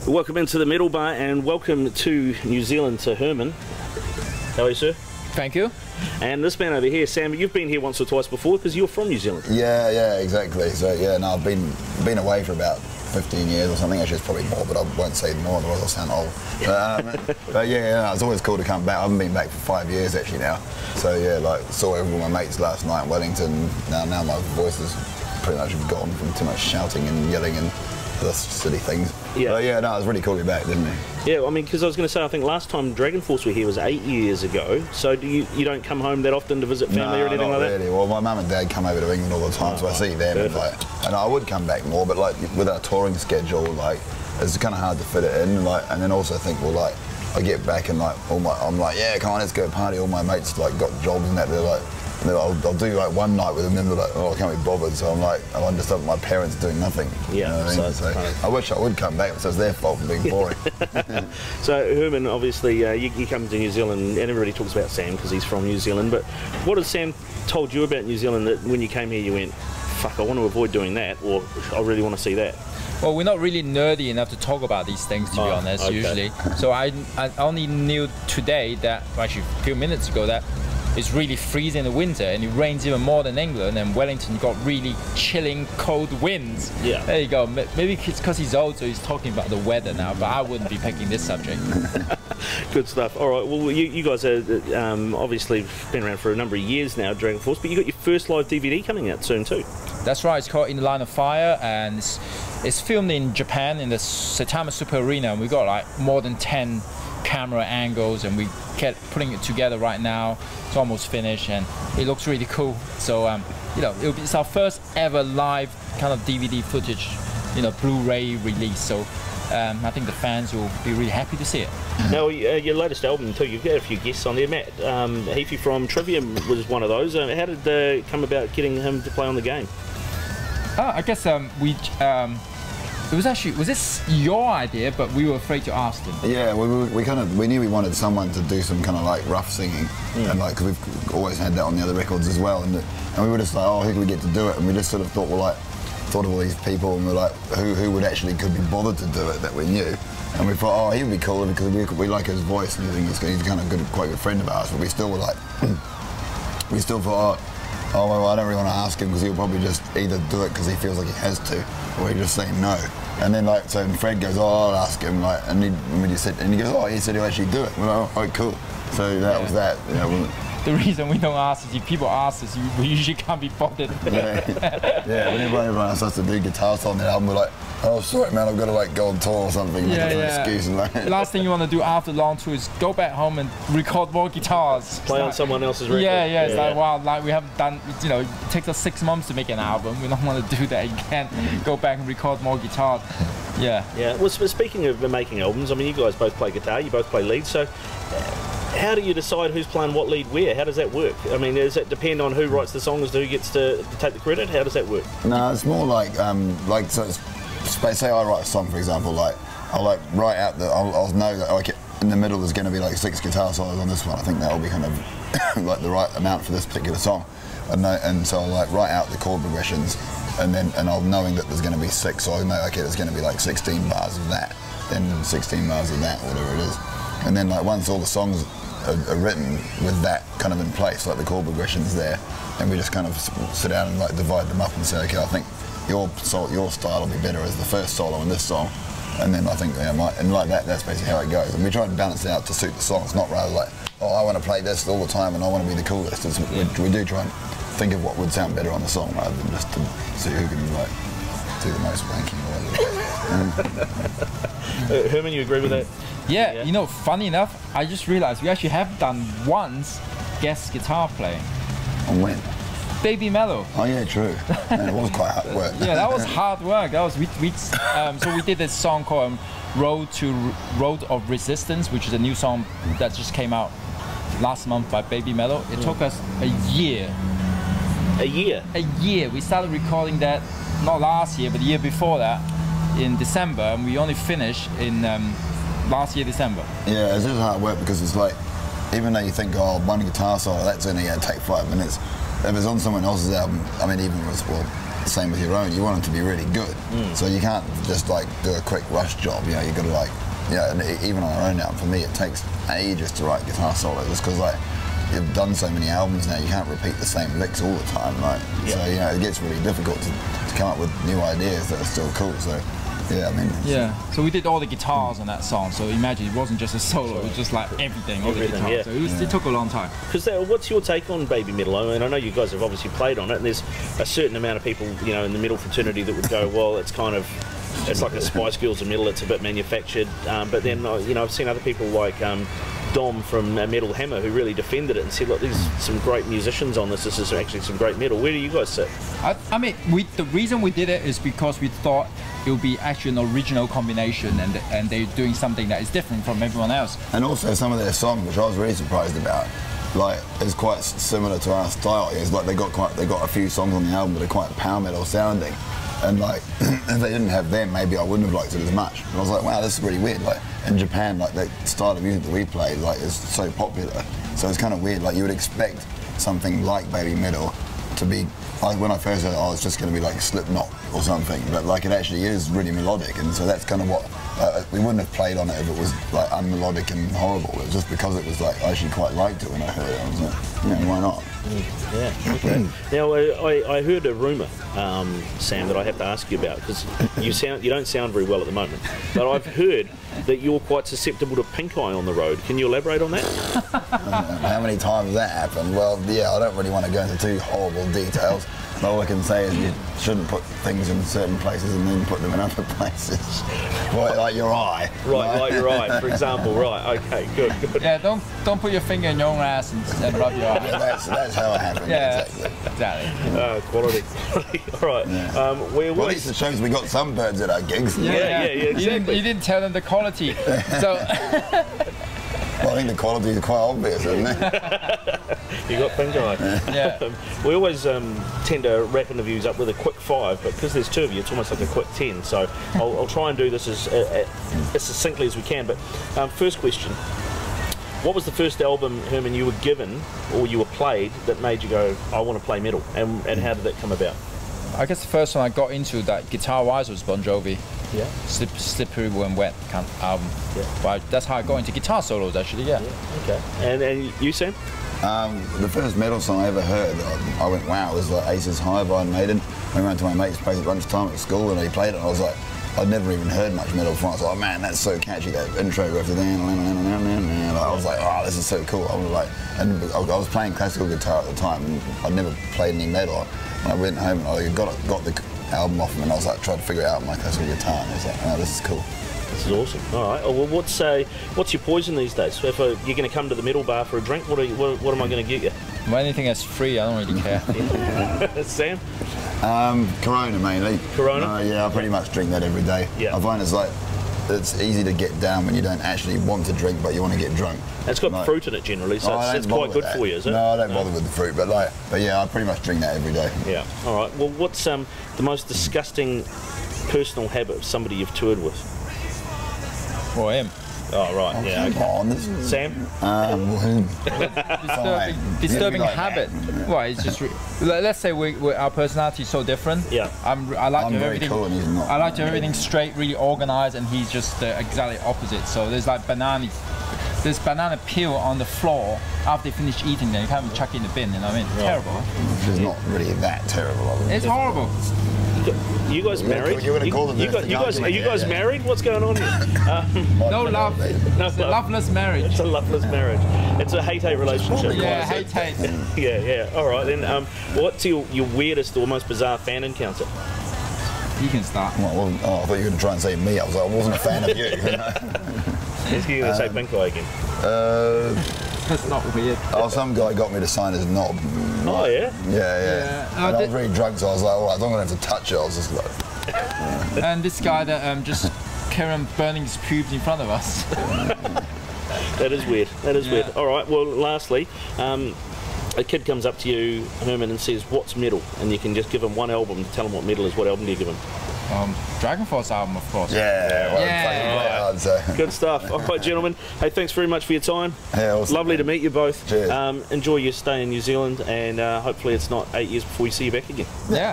Welcome into the Metal Bar and welcome to New Zealand to Herman. How are you, sir? Thank you. And this man over here, Sam, you've been here once or twice before because you're from New Zealand. Yeah, exactly. So yeah, no, I've been away for about 15 years or something. Actually, it's probably more, but I won't say more, otherwise I'll sound old. But yeah, it's always cool to come back. I haven't been back for 5 years actually now. So yeah, like saw everyone my mates last night in Wellington. Now my voice is pretty much gone from too much shouting and yelling and other silly things. Yeah. But yeah, no, it was really cool to be back, didn't it? Yeah, I mean, because I was going to say, I think last time DragonForce were here was 8 years ago. So do you don't come home that often to visit family or anything not like really. that? Well, my mum and dad come over to England all the time, so I see them. And I would come back more, but like with our touring schedule, like it's kind of hard to fit it in. And then also think, well, like I get back and like I'm like, yeah, come on, let's go party. All my mates like got jobs and that. They're like, I'll do like one night with them, and they're like, oh, I can't be bothered. So I'm like, I understand my parents doing nothing. Yeah. You know what I mean? So I wish I would come back, so it's their fault for being boring. So Herman, obviously, you come to New Zealand, and everybody talks about Sam because he's from New Zealand. But what has Sam told you about New Zealand that when you came here, you went, fuck, I want to avoid doing that, or I really want to see that? Well, we're not really nerdy enough to talk about these things, to be honest, okay. usually. So I only knew today that, actually a few minutes ago, that it's really freezing in the winter and it rains even more than England, and Wellington got really chilling cold winds. Yeah. There you go. Maybe it's because he's old, so he's talking about the weather now, but I wouldn't be picking this subject. Good stuff. All right, well, you guys are obviously been around for a number of years now, DragonForce, but you got your first live DVD coming out soon too. That's right, it's called In the Line of Fire, and it's filmed in Japan in the Saitama Super Arena, and we got like more than 10 camera angles, and we kept putting it together right now. It's almost finished and it looks really cool. So you know, it's our first ever live kind of DVD footage, you know, Blu-ray release. So I think the fans will be really happy to see it. Now, your latest album too, you've got a few guests on there. Matt Heafy from Trivium was one of those. How did it come about getting him to play on the game? I guess it was actually, was this your idea, but we were afraid to ask them? Yeah, we knew we wanted someone to do some kind of like rough singing, and like, cause we've always had that on the other records as well, and we were just like, oh, who could we get to do it? And we just sort of thought, well, like, thought of all these people, and we're like, who would actually could be bothered to do it that we knew? And we thought, oh, he would be cool because we like his voice, and we think he's kind of quite a good friend of ours. But we still were like, we still thought, oh well, I don't really want to ask him because he'll probably just either do it because he feels like he has to, or he'll just say no. And then like, so Fred goes, oh, I'll ask him, like, and he goes, oh, he said he'll actually do it. We're like, oh, cool. So that was that. You know, the reason we don't ask is if people ask us, we usually can't be bothered. Yeah, whenever everyone asks us to do guitars on the album, we're like, oh, sorry, man, I've got to like go on tour or something. Excuse me. Last thing you want to do after long tour is go back home and record more guitars. Play on someone else's record. Yeah. It's like, wow, like we haven't done, you know, it takes us 6 months to make an album. We don't want to do that again. Go back and record more guitars. Yeah. Well, speaking of making albums, I mean, you guys both play guitar, you both play lead, so how do you decide who's playing what lead where? How does that work? I mean, does it depend on who writes the songs, who gets to take the credit? How does that work? No, it's more like so say I write a song, for example, like I'll like write out I'll know that like in the middle there's going to be like 6 guitar solos on this one. I think that'll be kind of like the right amount for this particular song, and so I'll like write out the chord progressions, and I'll knowing that there's going to be 6, so I know, okay, there's going to be like 16 bars of that, then 16 bars of that, whatever it is, and then like once all the songs are written with that kind of in place, like the chord progressions there, and we just kind of sit down and like divide them up and say, okay, I think your style will be better as the first solo in this song, and then I think and like that's basically how it goes. And we try to balance it out to suit the song. It's not rather like, oh, I want to play this all the time and I want to be the coolest. We do try and think of what would sound better on the song rather than just to see who can like do the most wanking or whatever. Herman, you agree with that? Yeah, you know, funny enough, I just realized we actually have done once guest guitar playing. On when? BabyMetal. Oh yeah, true. Man, it was quite hard work. Yeah, that was hard work. That was so we did this song called Road of Resistance, which is a new song that just came out last month by BabyMetal. It took us a year. A year? A year. We started recording that not last year, but the year before that, in December, and we only finished in last year December. Yeah, it's just hard work because it's like, even though you think, oh, one guitar solo, that's only going to take 5 minutes. If it's on someone else's album, I mean, even with, well, same with your own. You want them to be really good. So you can't just like do a quick rush job. You know, you got to like, you know, and even on our own album, for me, it takes ages to write guitar solos, just because like you've done so many albums now, you can't repeat the same licks all the time, right? So you know, it gets really difficult to come up with new ideas that are still cool. So. Yeah, I mean. Yeah. So we did all the guitars on that song. So imagine it wasn't just a solo; it was just like everything, all the guitars. Yeah. So it took a long time. Because what's your take on BabyMetal? I mean, I know you guys have obviously played on it, and there's a certain amount of people, you know, in the metal fraternity that would go, well, it's kind of, it's like a Spice Girls of metal. It's a bit manufactured. But then, you know, I've seen other people like Dom from Metal Hammer who really defended it and said, look, there's some great musicians on this. This is actually some great metal. Where do you guys sit? I mean, the reason we did it is because we thought it would be actually an original combination, and they're doing something that is different from everyone else. And also some of their songs, which I was really surprised about, like it's quite similar to our style. It's like they got a few songs on the album that are quite power metal sounding. And like, if they didn't have them, maybe I wouldn't have liked it as much. But I was like, wow, this is really weird. Like in Japan, like the style of music that we played, like is so popular. So it's kind of weird. Like you would expect something like BabyMetal to be, like when I first heard it, oh, it's just going to be like Slipknot or something. But like it actually is really melodic, and so that's kind of what we wouldn't have played on it if it was like unmelodic and horrible. It was just because it was like I actually quite liked it when I heard it. I was like, yeah, why not? Yeah. Okay. Now I heard a rumour, Sam, that I have to ask you about, because you don't sound very well at the moment. But I've heard that you're quite susceptible to pink eye on the road. Can you elaborate on that? How many times that happened? Well, yeah, I don't really want to go into too horrible details. But all I can say is you shouldn't put things in certain places and then put them in other places. Like your eye. Right, like your eye, for example. Right, okay, good. Yeah, don't put your finger in your own ass and rub your eye. That's how it happened. Yeah, exactly. Quality. All right. Yeah. Well, at least it shows we got some birds at our gigs. Yeah, exactly. You didn't tell them the quality. So. Well, I think the quality is quite obvious, isn't it? You got pink eye. Yeah. We always tend to wrap interviews up with a quick 5, but because there's 2 of you, it's almost like a quick 10. So I'll try and do this as succinctly as we can. But first question: what was the first album, Herman, you were given or you were played that made you go, I want to play metal? And how did that come about? I guess the first one I got into that guitar-wise was Bon Jovi. Yeah. Slippery When Wet kind of album. Yeah. But that's how I got into guitar solos, actually. Yeah. Okay. And you, Sam? The first metal song I ever heard, I went, wow, it was like Aces High by Maiden. I went around to my mate's place at lunchtime at school and he played it and I was like, I'd never even heard much metal before. I was like, oh man, that's so catchy, that intro riff. I was like, oh, this is so cool. I was like, and I was playing classical guitar at the time and I'd never played any metal. And I went home and I got the album off him and I was like, trying to figure it out on my classical guitar and I was like, oh, this is cool. This is awesome. All right. Well, what's your poison these days? If you're going to come to the metal bar for a drink, what am I going to get you? Well, anything that's free, I don't really care. Sam? Corona mainly. Corona? Yeah, I pretty much drink that every day. Yeah. I find it's easy to get down when you don't actually want to drink, but you want to get drunk. It's got fruit in it generally, so it's quite good for you, is it? No, I don't bother with the fruit, but yeah, I pretty much drink that every day. Yeah. All right. Well, what's the most disgusting personal habit of somebody you've toured with? Well, him. Oh, right. Oh, yeah. come Okay. on. Sam? Disturbing habit. Well, it's just let's say our personality is so different. Yeah. I like to have everything. Cool and he's not. I like to have everything straight, really organized, and he's just the exactly opposite. So there's like there's banana peel on the floor after they finish eating. Then you can't even chuck it in the bin. You know what I mean? Right. Terrible. It's not really that terrible. It's horrible. You guys married? You're going to call them are you guys married? What's going on here? No love. It's a loveless marriage. It's a loveless marriage. It's a hate-hate relationship. Yeah, hate. Yeah. All right, then. What's your weirdest or most bizarre fan encounter? You can start. Well, I thought you were going to try and say me. I was like, I wasn't a fan of you. Is he going to say pink eye again? That's not weird. Oh, some guy got me to sign his knob. Oh, yeah? Yeah. And I was really drunk, so I was like, all right, I'm not going to have to touch it. I was just like... And this guy that just carried on burning his pubes in front of us. That is weird. Weird. All right, well, lastly, a kid comes up to you, Herman, and says, what's metal? And you can just give him one album to tell him what metal is. What album do you give him? DragonForce album, of course. Good stuff. All right, gentlemen. Hey, thanks very much for your time. Yeah, awesome. Lovely to meet you both. Cheers. Enjoy your stay in New Zealand, and hopefully it's not 8 years before we see you back again. Yeah.